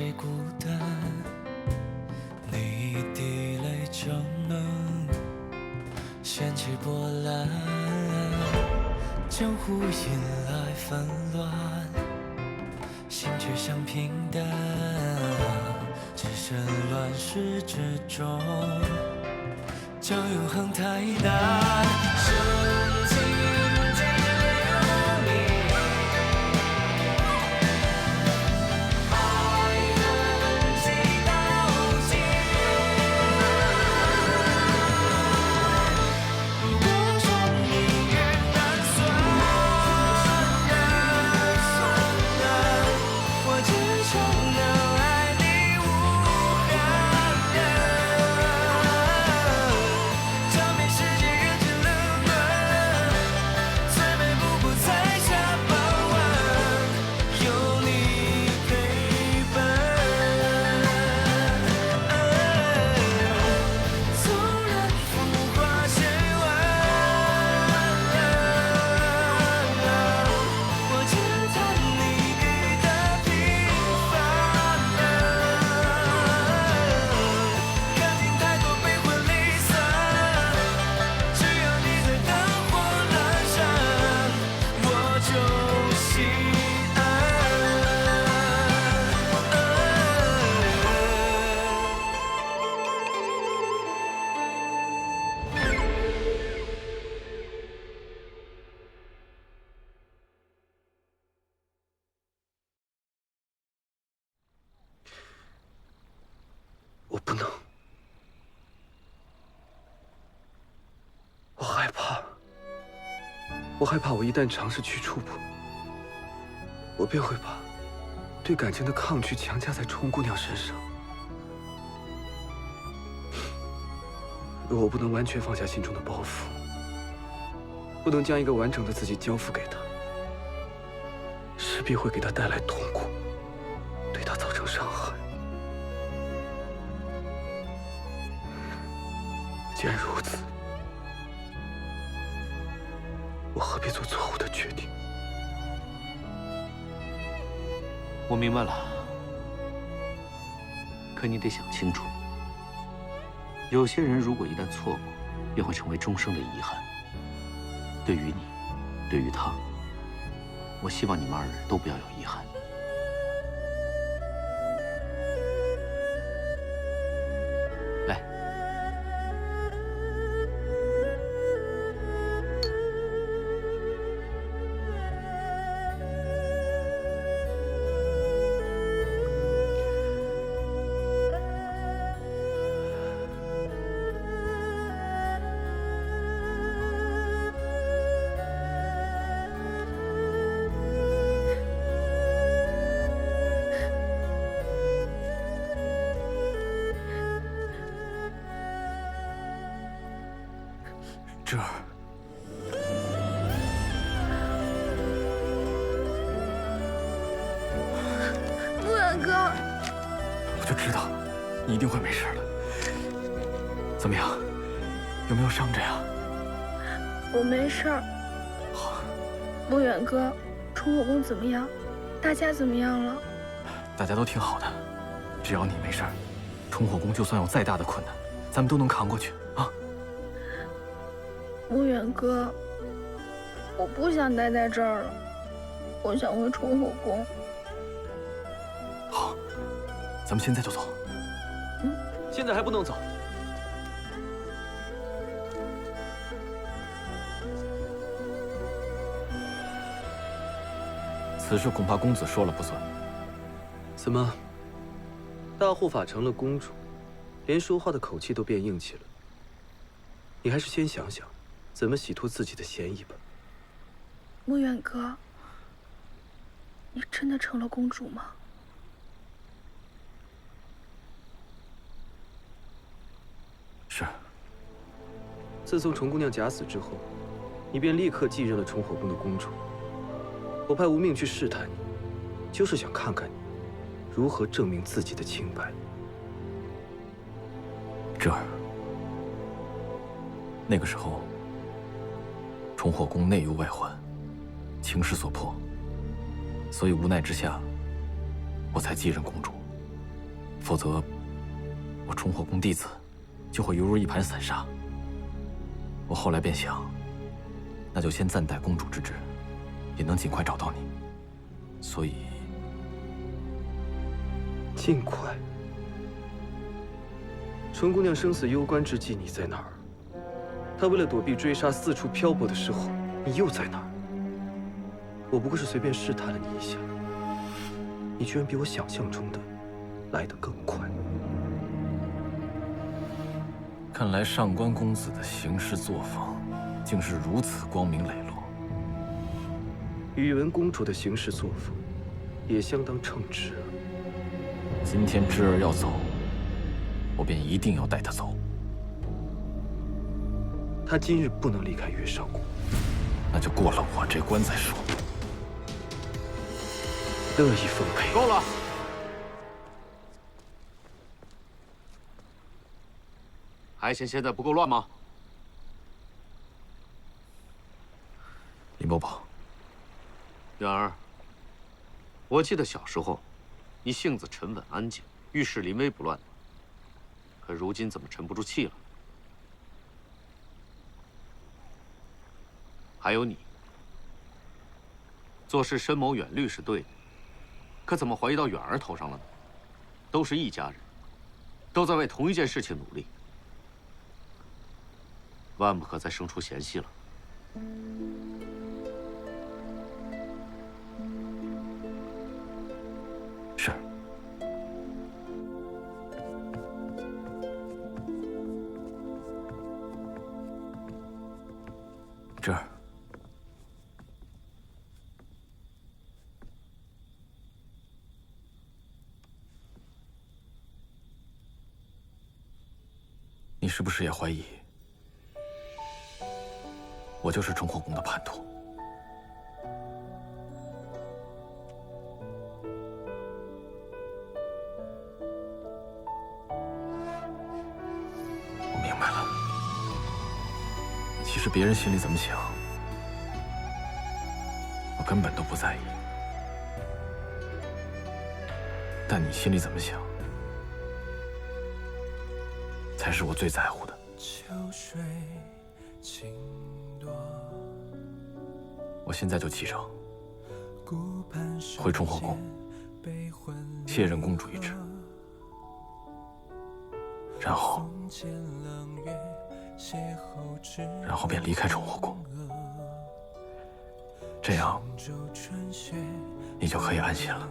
谁孤单？你一滴泪就能掀起波澜，江湖引来纷乱，心却像平淡，置身乱世之中，叫永恒太难。深情地留你，爱恨几道尽。如果说命运难算，我只求能爱你无憾。照遍世界人间冷暖，最美不过彩霞傍晚，有你陪伴。纵然浮华千万，我只叹你给的平凡。看尽太多悲欢离散，只要你在灯火阑珊，我就心安。我不能，我害怕，我害怕，我一旦尝试去触碰，我便会把对感情的抗拒强加在冲姑娘身上。若我不能完全放下心中的包袱，不能将一个完整的自己交付给她，势必会给她带来痛苦，对她造成伤害。既然如此，我何必做错误的决定？我明白了，可你得想清楚，有些人如果一旦错过，便会成为终生的遗憾。对于你，对于他，我希望你们二人都不要有遗憾。来。这儿，不远哥，我就知道你一定会没事的。怎么样？有没有伤着呀？我没事儿。好，不远哥，冲火宫怎么样？大家怎么样了？大家都挺好的，只要你没事儿，冲火宫就算有再大的困难，咱们都能扛过去啊！不远哥，我不想待在这儿了，我想回冲火宫。好，咱们现在就走。现在还不能走。此事恐怕公子说了不算。怎么？大护法成了公主，连说话的口气都变硬气了。你还是先想想，怎么洗脱自己的嫌疑吧。不远哥，你真的成了公主吗？是。自从虫姑娘假死之后，你便立刻继任了虫火宫的公主。我派无命去试探你，就是想看看你如何证明自己的清白。这儿，那个时候，虫火宫内忧外患，情势所迫，所以无奈之下，我才继任公主。否则，我崇火宫弟子就会犹如一盘散沙。我后来便想，那就先暂代公主之职，也能尽快找到你。所以，尽快。纯姑娘生死攸关之际，你在哪儿？她为了躲避追杀，四处漂泊的时候，你又在哪儿？我不过是随便试探了你一下，你居然比我想象中的来得更快。看来上官公子的行事作风，竟是如此光明磊落。宇文公主的行事作风，也相当称职。今天芝儿要走，我便一定要带她走。她今日不能离开月上宫，那就过了我这关再说。乐意奉陪。够了！还嫌现在不够乱吗？林伯伯，远儿，我记得小时候，你性子沉稳安静，遇事临危不乱。可如今怎么沉不住气了？还有你，做事深谋远虑是对的，可怎么怀疑到远儿头上了呢？都是一家人，都在为同一件事情努力，万不可再生出嫌隙了。是。这儿。你是不是也怀疑我就是崇火宫的叛徒？我明白了。其实别人心里怎么想，我根本都不在意。但你心里怎么想，才是我最在乎的。我现在就启程，回崇火宫，卸任公主一职，然后便离开崇火宫，这样你就可以安心了。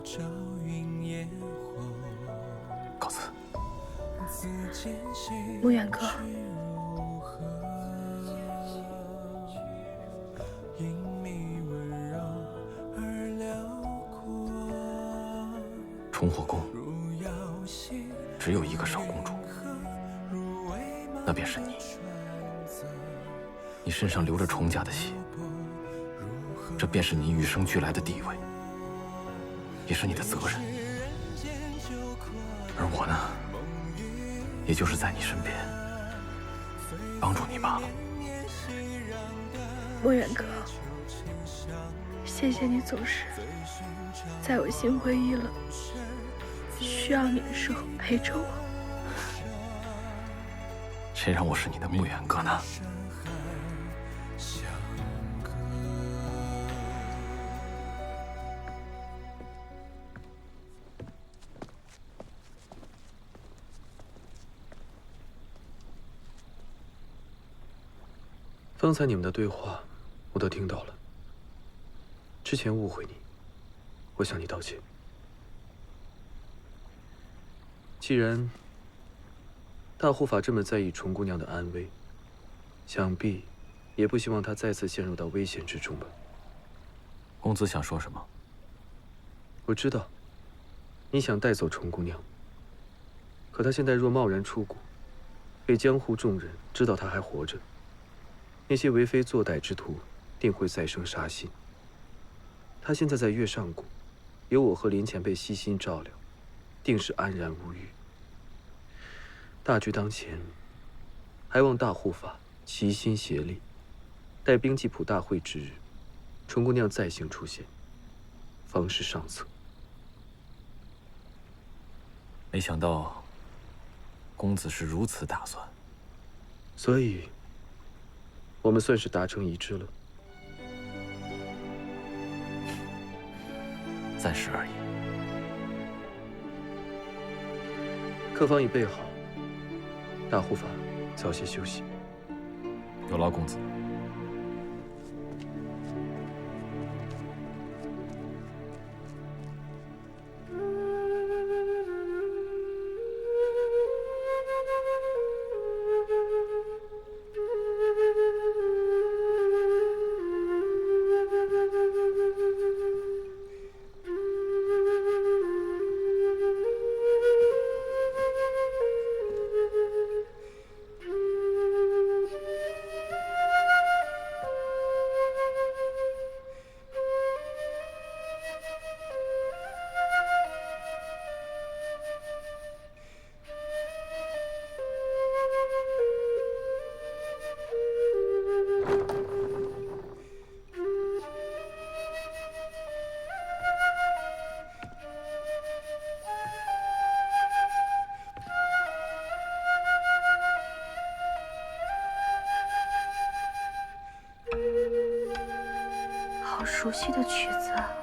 告辞。穆远哥，崇火宫只有一个少公主，那便是你。你身上流着崇家的血，这便是你与生俱来的地位，也是你的责任。而我呢，也就是在你身边帮助你罢了。穆远哥，谢谢你总是在我心灰意冷、需要你的时候陪着我。谁让我是你的穆远哥呢？方才你们的对话，我都听到了。之前误会你，我向你道歉。既然大护法这么在意崇姑娘的安危，想必也不希望她再次陷入到危险之中吧？公子想说什么？我知道，你想带走崇姑娘，可她现在若贸然出谷，被江湖众人知道她还活着，那些为非作歹之徒定会再生杀心。她现在在月上谷，有我和林前辈悉心照料，定是安然无虞。大局当前，还望大护法齐心协力，待兵祭谱大会之日，纯姑娘再行出现，方是上策。没想到，公子是如此打算。所以，我们算是达成一致了。暂时而已。客方已备好，大护法早些休息。有劳公子。好熟悉的曲子啊！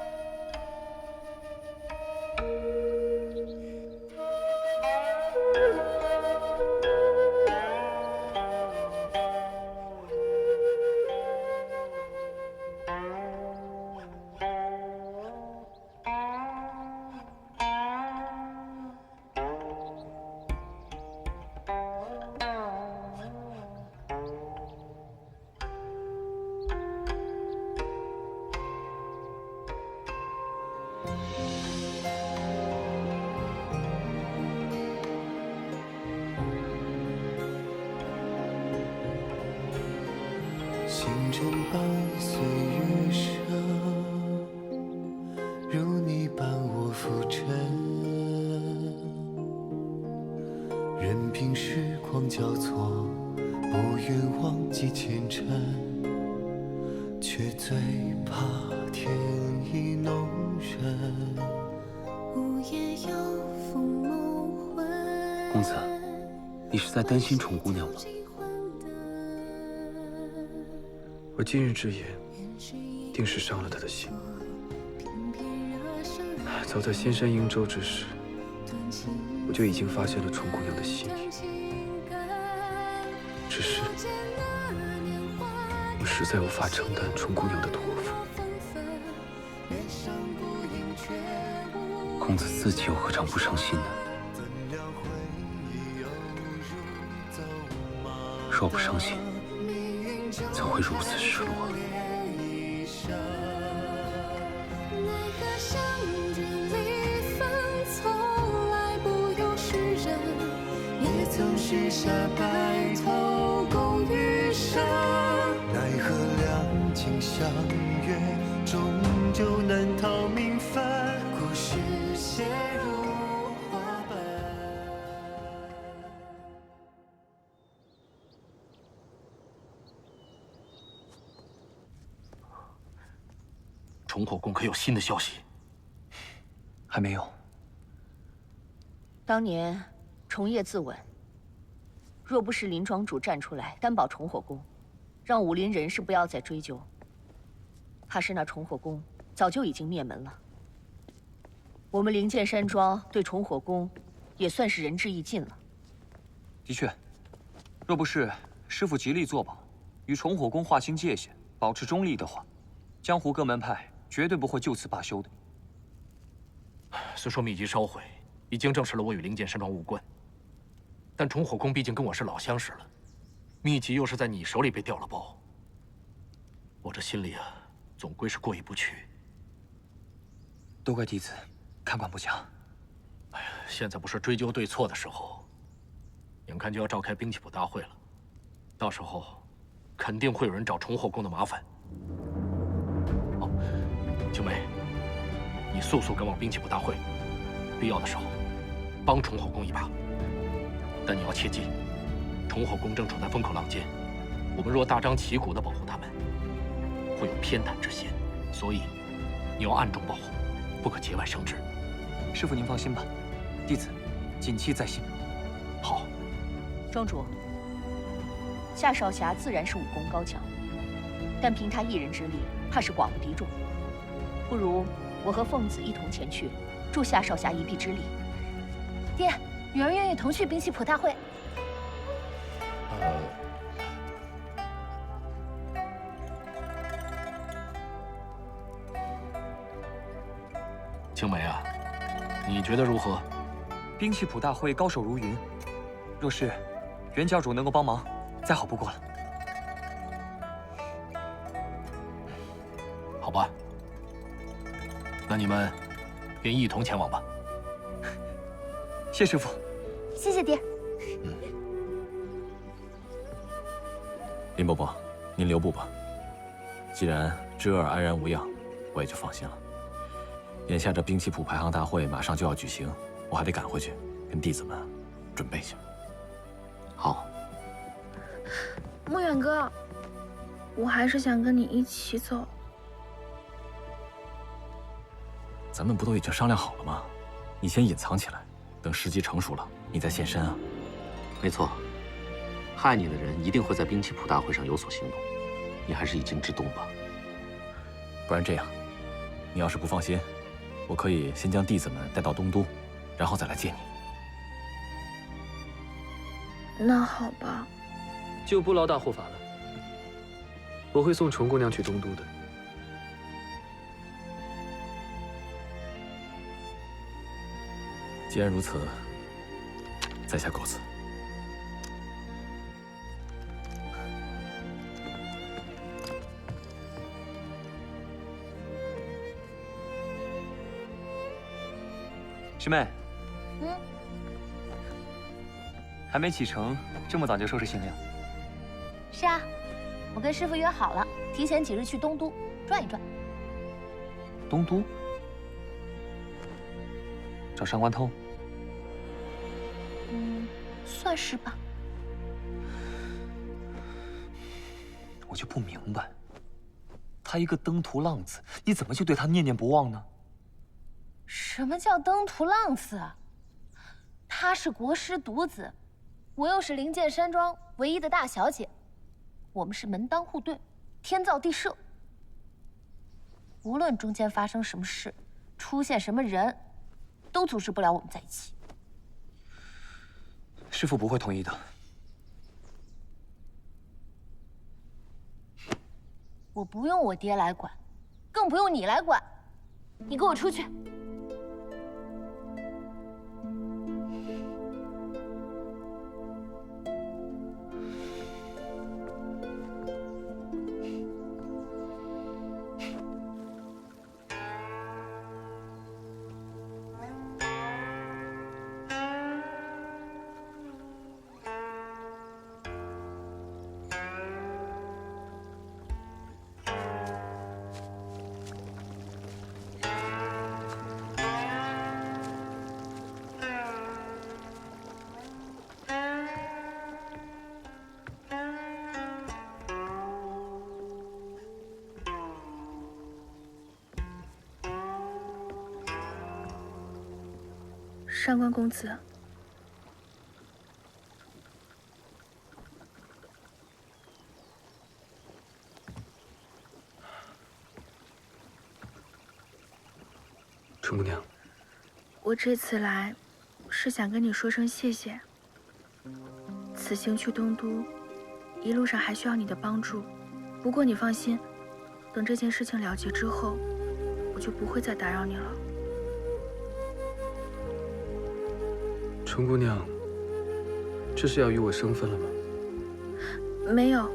星辰伴随余生，如你伴我浮沉，任凭时光交错，不愿忘记前尘，却最怕天意弄人。午夜有风梦魂。公子，你是在担心宠姑娘吗？我今日之言，定是伤了她的心。早在仙山瀛洲之时，我就已经发现了宠姑娘的心意，只是我实在无法承担宠姑娘的托付。公子自己又何尝不伤心呢？若不伤心，怎会如此失落？曾许下白头共余生，奈何两情相悦，终究难逃命分。故事写入画本。崇火宫可有新的消息？还没有。当年崇业自刎，若不是林庄主站出来担保崇火宫，让武林人士不要再追究，怕是那崇火宫早就已经灭门了。我们灵剑山庄对崇火宫也算是仁至义尽了。的确，若不是师父极力作保，与崇火宫划清界限，保持中立的话，江湖各门派绝对不会就此罢休的。虽说秘籍烧毁已经证实了我与灵剑山庄无关，但崇火宫毕竟跟我是老相识了，秘籍又是在你手里被调了包，我这心里啊，总归是过意不去。都怪弟子看管不佳。哎呀，现在不是追究对错的时候，眼看就要召开兵器谱大会了，到时候肯定会有人找崇火宫的麻烦。哦，青梅，你速速赶往兵器谱大会，必要的时候帮崇火宫一把。但你要切记，崇火宫正处在风口浪尖，我们若大张旗鼓地保护他们，会有偏袒之嫌，所以你要暗中保护，不可节外生枝。师父您放心吧，弟子谨记在心。好。庄主，夏少侠自然是武功高强，但凭他一人之力，怕是寡不敌众。不如我和凤子一同前去，助夏少侠一臂之力。爹，女儿愿意同去兵器谱大会。青梅啊，你觉得如何？兵器谱大会高手如云，若是袁教主能够帮忙，再好不过了。好吧，那你们便一同前往吧。谢师傅。谢谢爹。林伯伯，您留步吧。既然侄儿安然无恙，我也就放心了。眼下这兵器谱排行大会马上就要举行，我还得赶回去跟弟子们准备一下。好。穆远哥，我还是想跟你一起走。咱们不都已经商量好了吗？你先隐藏起来，等时机成熟了，你再现身啊。没错，害你的人一定会在兵器谱大会上有所行动，你还是以静制动吧。不然这样，你要是不放心，我可以先将弟子们带到东都，然后再来接你。那好吧。就不劳大护法了，我会送虫姑娘去东都的。既然如此，在下告辞。师妹。嗯。还没启程，这么早就收拾行李了？是啊，我跟师傅约好了，提前几日去东都转一转。东都？找上官偷？算是吧。我就不明白，他一个登徒浪子，你怎么就对他念念不忘呢？什么叫登徒浪子？他是国师独子，我又是灵剑山庄唯一的大小姐，我们是门当户对，天造地设。无论中间发生什么事，出现什么人，都阻止不了我们在一起。师父不会同意的。我不用我爹来管，更不用你来管。你给我出去！上官公子，春姑娘，我这次来是想跟你说声谢谢。此行去东都，一路上还需要你的帮助。不过你放心，等这件事情了结之后，我就不会再打扰你了。春姑娘，这是要与我生分了吗？没有，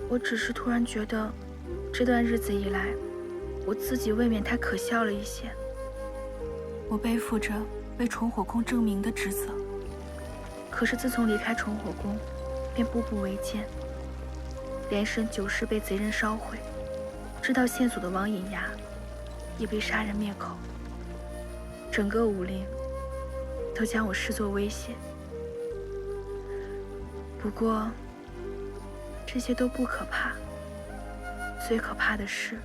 我只是突然觉得，这段日子以来，我自己未免太可笑了一些。我背负着为崇火宫证明的职责，可是自从离开崇火宫，便步步维艰，连审9事被贼人烧毁，知道线索的王隐牙也被杀人灭口，整个武林都将我视作威胁。不过，这些都不可怕，最可怕的是，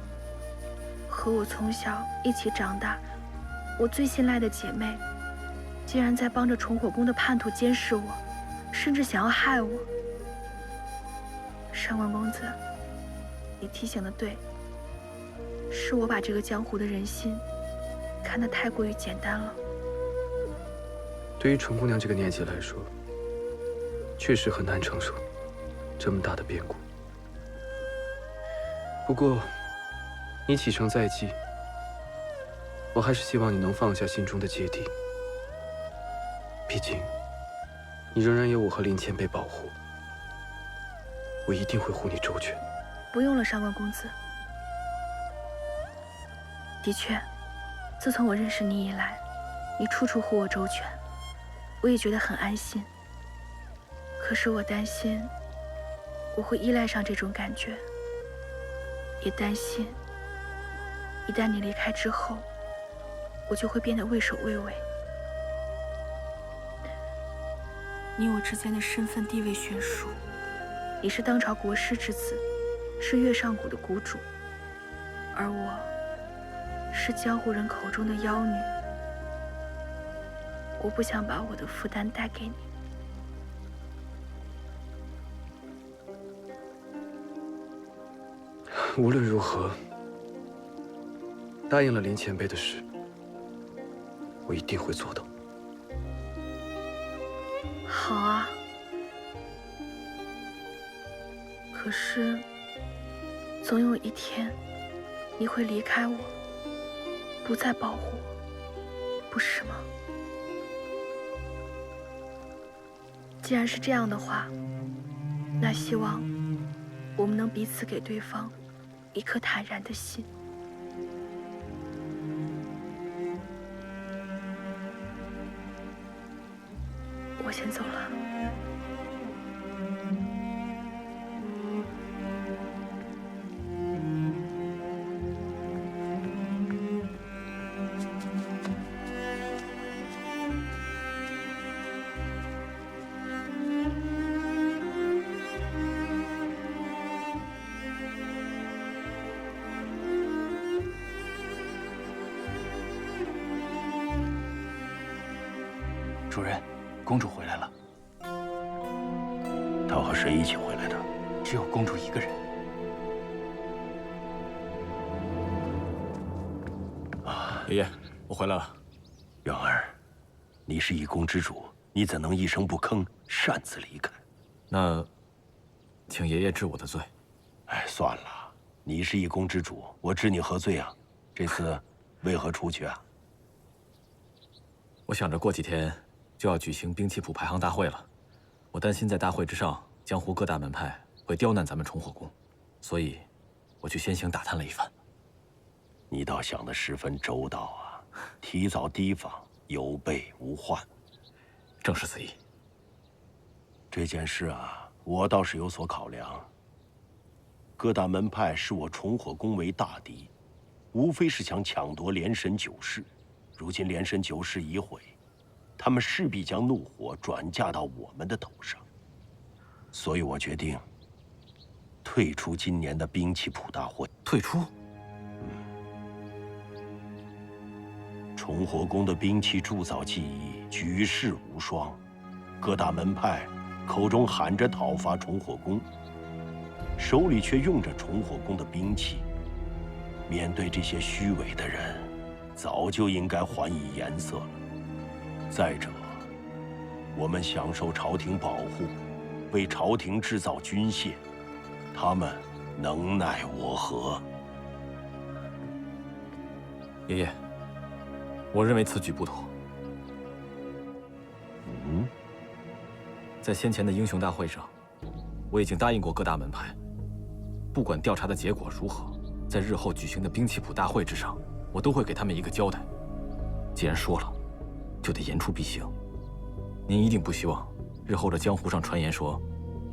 和我从小一起长大，我最信赖的姐妹，竟然在帮着崇火宫的叛徒监视我，甚至想要害我。上官公子，你提醒的对，是我把这个江湖的人心看得太过于简单了。对于纯姑娘这个年纪来说，确实很难承受这么大的变故。不过，你启程在即，我还是希望你能放下心中的芥蒂。毕竟，你仍然有我和林前辈保护，我一定会护你周全。不用了，上官公子。的确，自从我认识你以来，你处处护我周全，我也觉得很安心。可是我担心，我会依赖上这种感觉，也担心，一旦你离开之后，我就会变得畏首畏尾。你我之间的身份地位悬殊，你是当朝国师之子，是月上谷的谷主，而我是江湖人口中的妖女。我不想把我的负担带给你。无论如何，答应了林前辈的事，我一定会做到。好啊，可是总有一天你会离开我，不再保护我，不是吗？既然是这样的话，那希望我们能彼此给对方一颗坦然的心。我先走了。主人，公主回来了。她和谁一起回来的？只有公主一个人。爷爷，我回来了。渊儿，你是一宫之主，你怎能一声不吭擅自离开？那，请爷爷治我的罪。哎，算了，你是一宫之主，我治你何罪啊？这次为何出去啊？我想着过几天就要举行兵器谱排行大会了，我担心在大会之上，江湖各大门派会刁难咱们崇火宫，所以我去先行打探了一番。你倒想得十分周到啊，提早提防，有备无患。正是此意。这件事啊，我倒是有所考量。各大门派视我崇火宫为大敌，无非是想抢夺莲神九世。如今莲神九世已毁，他们势必将怒火转嫁到我们的头上。所以我决定退出今年的兵器谱大会。退出？崇火宫的兵器铸造技艺举世无双，各大门派口中喊着讨伐崇火宫，手里却用着崇火宫的兵器。面对这些虚伪的人，早就应该还以颜色了。再者，我们享受朝廷保护，为朝廷制造军械，他们能奈我何？爷爷，我认为此举不妥。在先前的英雄大会上，我已经答应过各大门派，不管调查的结果如何，在日后举行的兵器谱大会之上，我都会给他们一个交代。既然说了，就得言出必行。您一定不希望日后这江湖上传言说，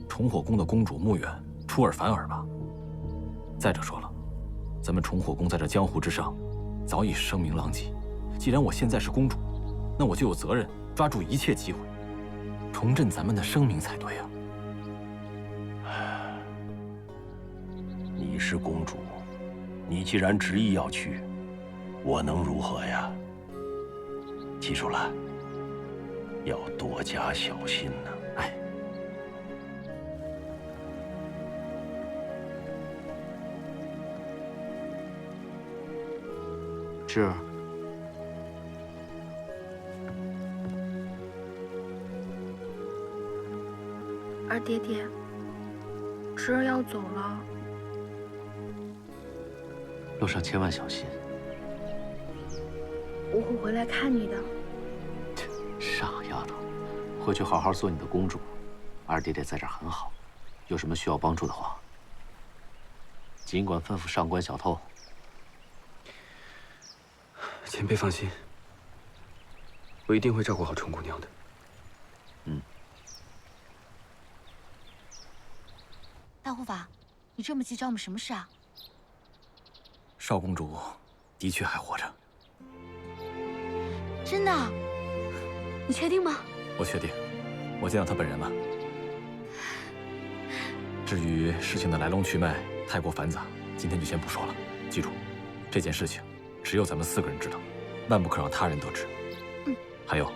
崇火宫的公主穆远出尔反尔吧？再者说了，咱们崇火宫在这江湖之上，早已声名狼藉。既然我现在是公主，那我就有责任抓住一切机会，重振咱们的声名才对啊！你是公主，你既然执意要去，我能如何呀？记住了，要多加小心呢。哎，芝儿，二爹爹，侄儿要走了，路上千万小心。我会回来看你的。傻丫头，回去好好做你的公主。二爹爹在这儿很好，有什么需要帮助的话，尽管吩咐上官小偷。前辈放心，我一定会照顾好春姑娘的。大护法，你这么急找我们什么事啊？少公主的确还活着。真的？你确定吗？我确定，我见到她本人了。至于事情的来龙去脉太过繁杂，今天就先不说了。记住，这件事情只有咱们4个人知道，万不可让他人得知。还有，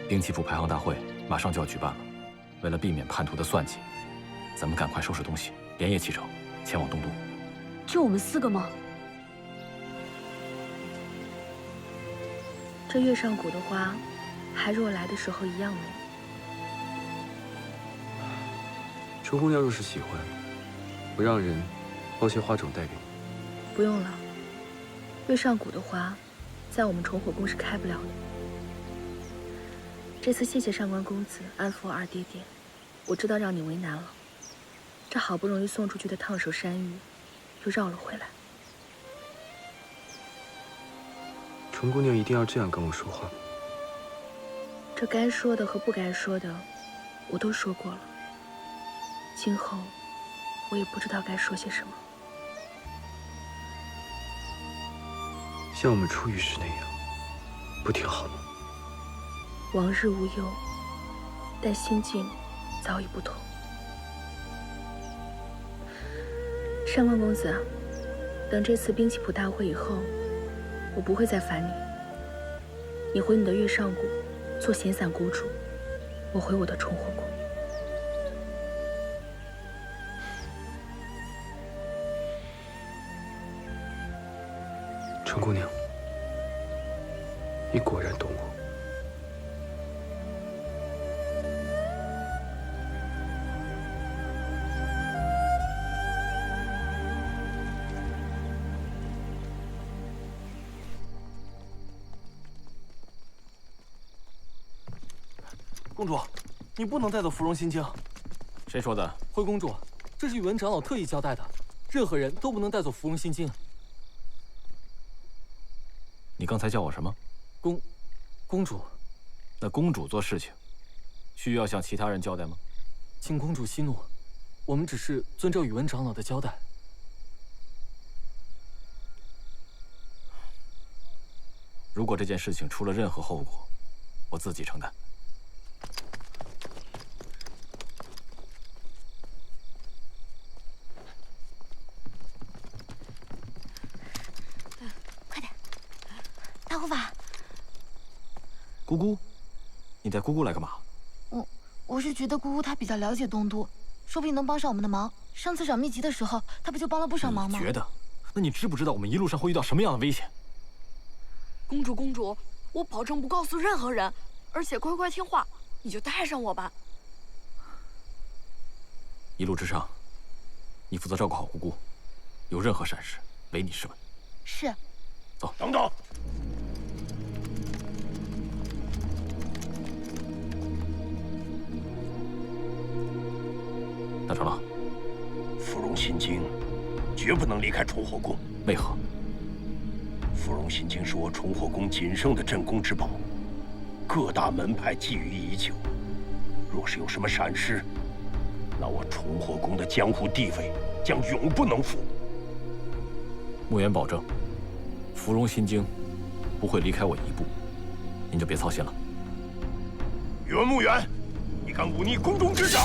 兵器谱排行大会马上就要举办了，为了避免叛徒的算计，咱们赶快收拾东西，连夜启程，前往东都。就我们4个吗？这月上谷的花，还若来的时候一样美。春姑娘若是喜欢，我让人包些花种带给你。不用了，月上谷的花，在我们重火宫是开不了的。这次谢谢上官公子安抚二爹爹，我知道让你为难了。这好不容易送出去的烫手山芋，又绕了回来。春姑娘一定要这样跟我说话吗？这该说的和不该说的，我都说过了。今后，我也不知道该说些什么。像我们初遇时那样，不挺好吗？往日无忧，但心境早已不同。上官公子，等这次兵器谱大会以后，我不会再烦你。你回你的月上谷，做闲散谷主；我回我的重火宫。春姑娘，你果然懂我。公主，你不能带走芙蓉心经。谁说的？灰公主，这是宇文长老特意交代的，任何人都不能带走芙蓉心经。你刚才叫我什么？公主。那公主做事情，需要向其他人交代吗？请公主息怒，我们只是遵照宇文长老的交代。如果这件事情出了任何后果，我自己承担。大护法，姑姑，你带姑姑来干嘛？我是觉得姑姑她比较了解东都，说不定能帮上我们的忙。上次找秘籍的时候，她不就帮了不少忙吗？你觉得？那你知不知道我们一路上会遇到什么样的危险？公主，我保证不告诉任何人，而且乖乖听话，你就带上我吧。一路之上，你负责照顾好姑姑，有任何闪失，唯你是问。是。走。等等。大长老，芙蓉心经绝不能离开重火宫。为何？芙蓉心经是我重火宫仅剩的镇宫之宝，各大门派觊觎已久。若是有什么闪失，那我重火宫的江湖地位将永不能复。穆远保证，芙蓉心经不会离开我一步，您就别操心了。宇文穆远，你敢忤逆宫中之长！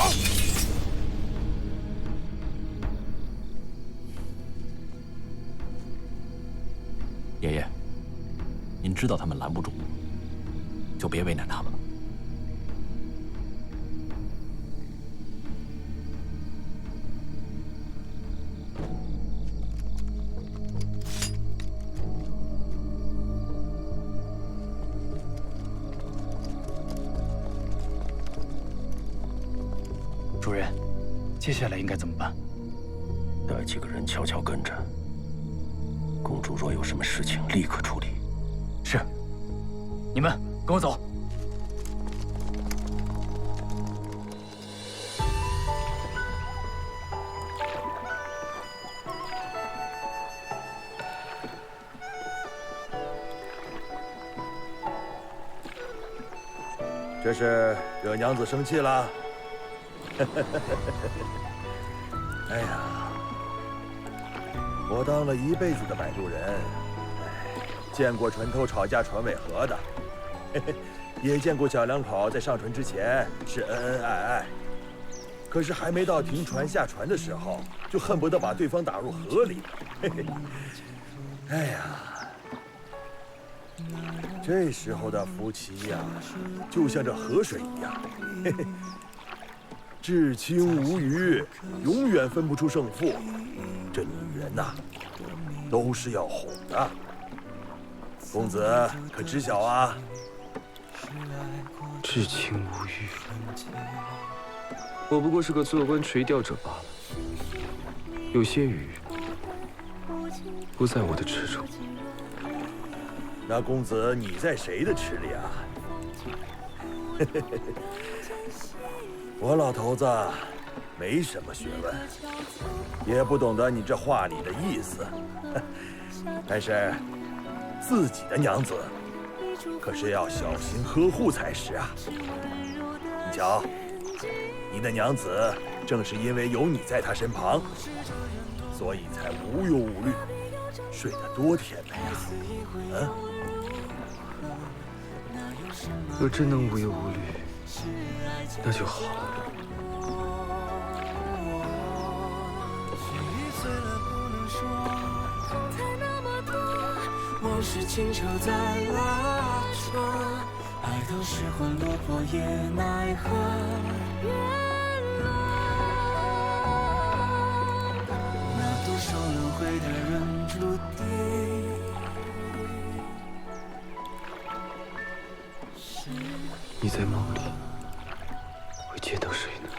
爷爷，您知道他们拦不住，就别为难他们了。接下来应该怎么办？带几个人悄悄跟着。公主若有什么事情，立刻处理。是。你们跟我走。这是惹娘子生气了。哎呀，我当了一辈子的摆渡人，见过船头吵架船尾和的，也见过小两口在上船之前是恩恩爱爱，可是还没到停船下船的时候，就恨不得把对方打入河里。哎呀，这时候的夫妻呀，就像这河水一样，至亲无余，永远分不出胜负。这女人呐，都是要哄的。公子可知晓啊？至亲无余，我不过是个做官垂钓者罢了。有些鱼不在我的池中。那公子你在谁的池里啊？我老头子没什么学问，也不懂得你这话里的意思，但是自己的娘子可是要小心呵护才是啊！你瞧，你的娘子正是因为有你在她身旁，所以才无忧无虑，睡得多甜美啊！嗯。若真能无忧无虑，那就好了。往事轻敲在拉扯，爱到失魂落魄也奈何。那多少轮回的人注定。你在梦里会见到谁呢？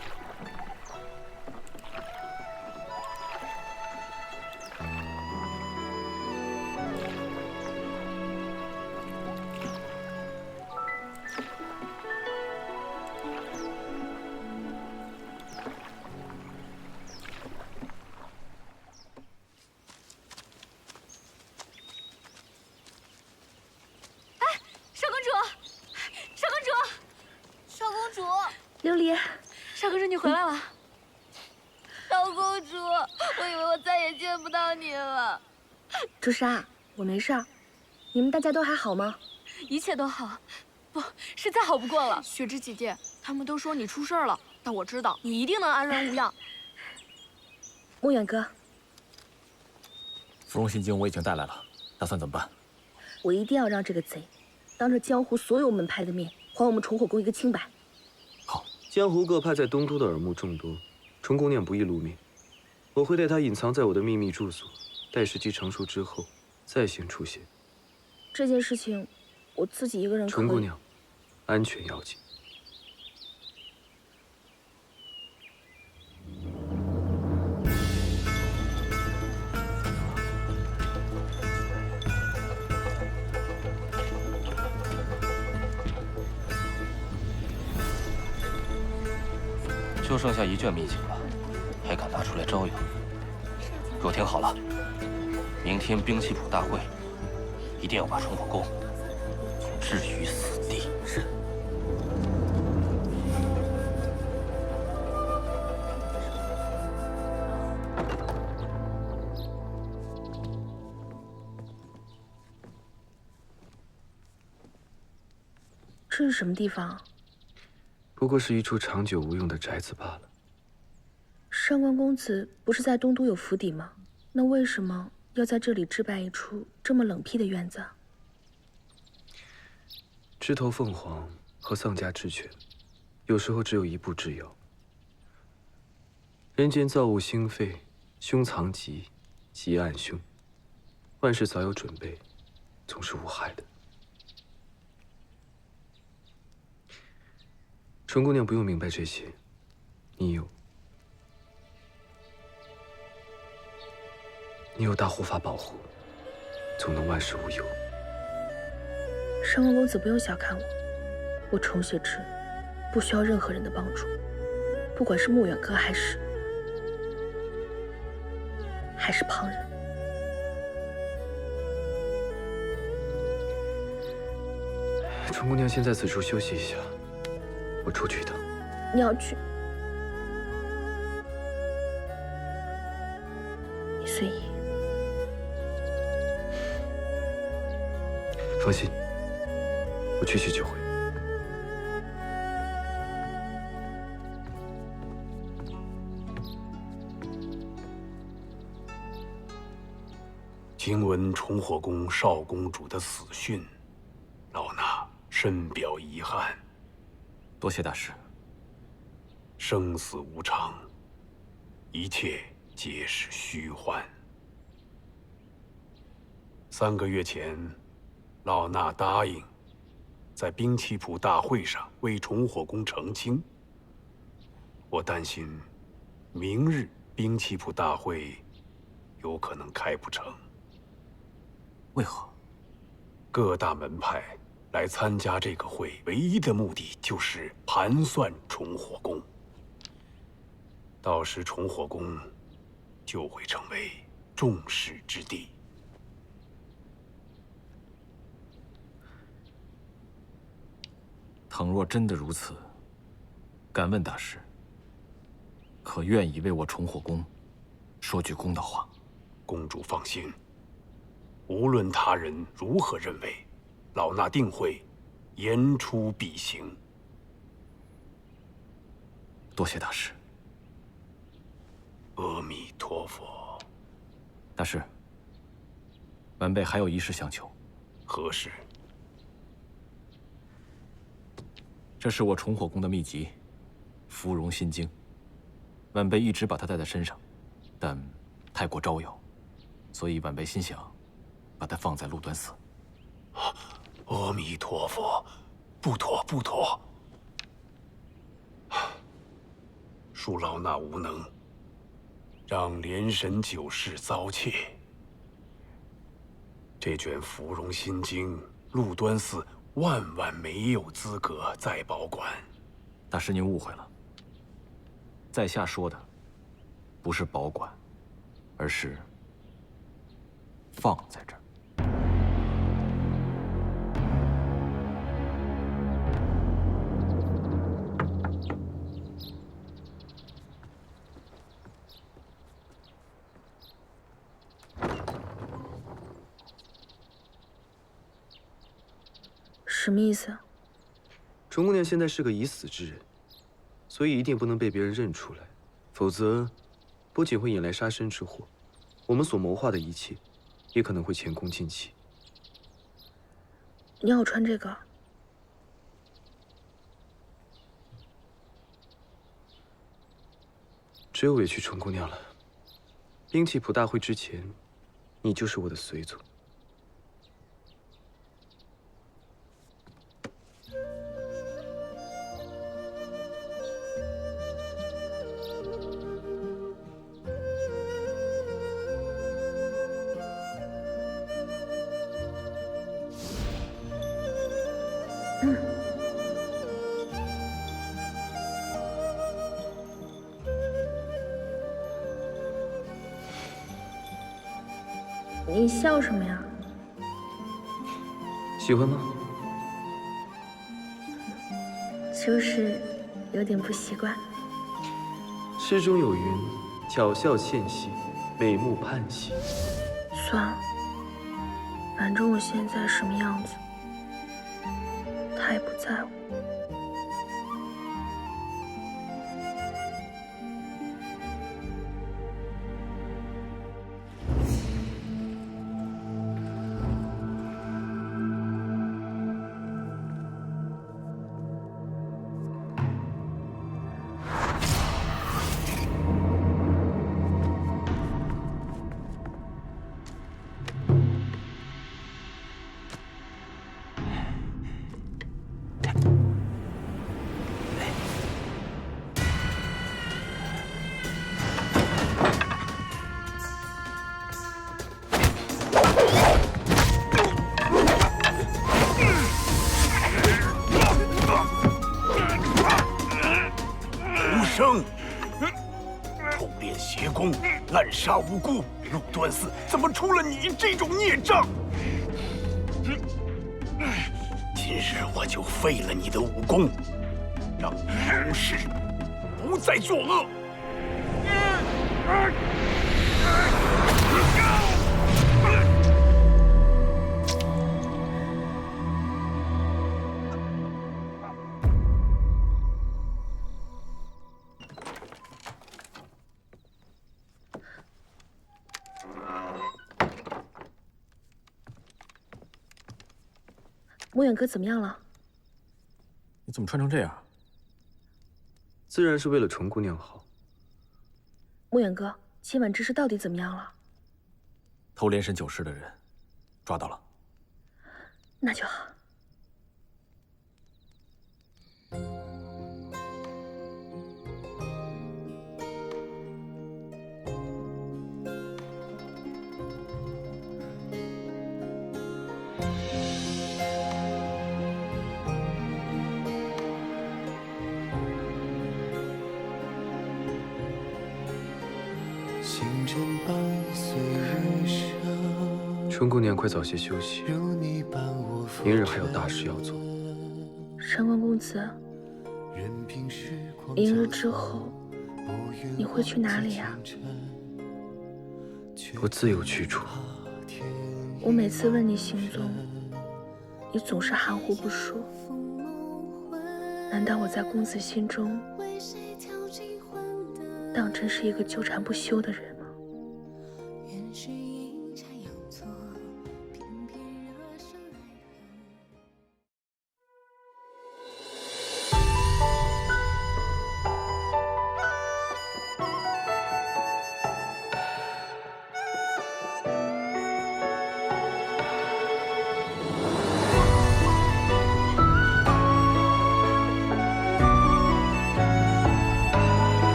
琉璃，少公主，你回来了。少公主，我以为我再也见不到你了。朱砂，我没事儿。你们大家都还好吗？一切都好，不是再好不过了。雪芝姐姐，他们都说你出事了，但我知道你一定能安然无恙。穆远哥，芙蓉心经我已经带来了，打算怎么办？我一定要让这个贼，当着江湖所有门派的面，还我们重火宫一个清白。江湖各派在东都的耳目众多，重姑娘不易露面。我会带她隐藏在我的秘密住所，待时机成熟之后，再行出现。这件事情，我自己一个人可以。重姑娘，安全要紧。就剩下一卷秘籍了，还敢拿出来招摇？给我听好了，明天兵器谱大会，一定要把重火宫置于死地。是。这是什么地方？不过是一处长久无用的宅子罢了。上官公子不是在东都有府邸吗？那为什么要在这里置办一处这么冷僻的院子？枝头凤凰和丧家之犬，有时候只有一步之遥。人间造物兴废，凶藏吉，吉暗凶。万事早有准备，总是无害的。纯姑娘不用明白这些，你有。你有大护法保护，总能万事无忧。山王公子不用小看我，我重血之不需要任何人的帮助，不管是穆远哥还是旁人。春姑娘先在此处休息一下，我出去一趟。你要去？你随意。放心，我去就回。听闻崇火宫少公主的死讯，老衲深表遗憾。多谢大师。生死无常，一切皆是虚幻。3个月前，老衲答应在兵器谱大会上为崇火宫澄清。我担心，明日兵器谱大会有可能开不成。为何？各大门派来参加这个会，唯一的目的就是盘算崇火宫。到时崇火宫就会成为众矢之的。倘若真的如此，敢问大师，可愿意为我崇火宫说句公道话？公主放心，无论他人如何认为，老衲定会言出必行。多谢大师。阿弥陀佛。大师，晚辈还有一事相求。何事？这是我崇火宫的秘籍《芙蓉心经》，晚辈一直把它带在身上，但太过招摇，所以晚辈心想把它放在路端寺。阿弥陀佛，不妥不妥。恕老衲无能，让莲神九世遭窃。这卷《芙蓉心经》，路端寺万没有资格再保管。大师您误会了，在下说的不是保管，而是放在这儿。什么意思？春姑娘现在是个已死之人，所以一定不能被别人认出来，否则不仅会引来杀身之祸，我们所谋划的一切也可能会前功尽弃。你要我穿这个？只有委屈春姑娘了。兵器谱大会之前，你就是我的随从。你笑什么呀？喜欢吗？就是有点不习惯。诗中有云：“巧笑倩兮，美目盼兮。”算了，反正我现在什么样子，他也不在乎。杀无辜，陆端寺怎么出了你这种孽障？今日我就废了你的武功，让你从世不再作恶。莫远哥怎么样了？你怎么穿成这样？自然是为了纯姑娘好。莫远哥，今晚之事到底怎么样了？偷连神9世的人抓到了。那就好。春姑娘，快早些休息，明日还有大事要做。神官公子，明日之后你会去哪里呀？我自有去处。我每次问你行踪，你总是含糊不说。难道我在公子心中当真是一个纠缠不休的人吗？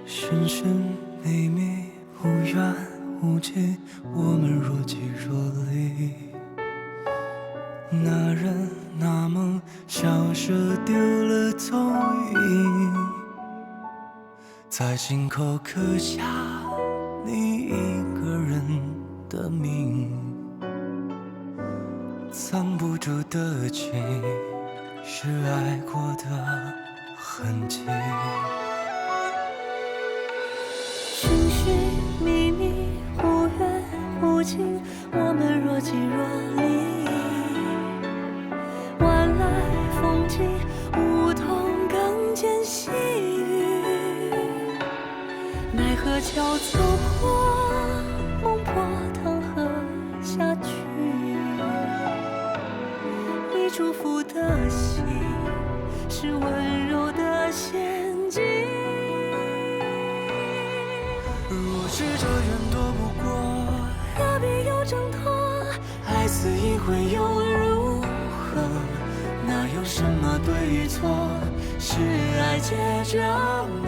深深秘密，无缘无际，我们若即若离。那人那梦消失，丢了踪影，在心口刻下你一个人的名，藏不住的情，是爱过的痕迹。寻寻觅觅，忽远忽近，我们若即若离。晚来风急，梧桐更见细雨。奈何桥走过，梦破汤河下去。你祝福的心，是温柔的陷阱。若是这缘躲不过，何必又挣脱？爱死一回又如何？哪有什么对与错？是爱皆折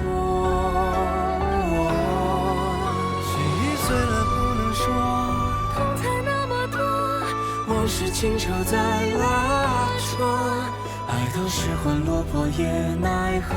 磨。记忆碎了不能说，痛才那么多。往事清澈在拉扯，爱到失魂落魄也奈何。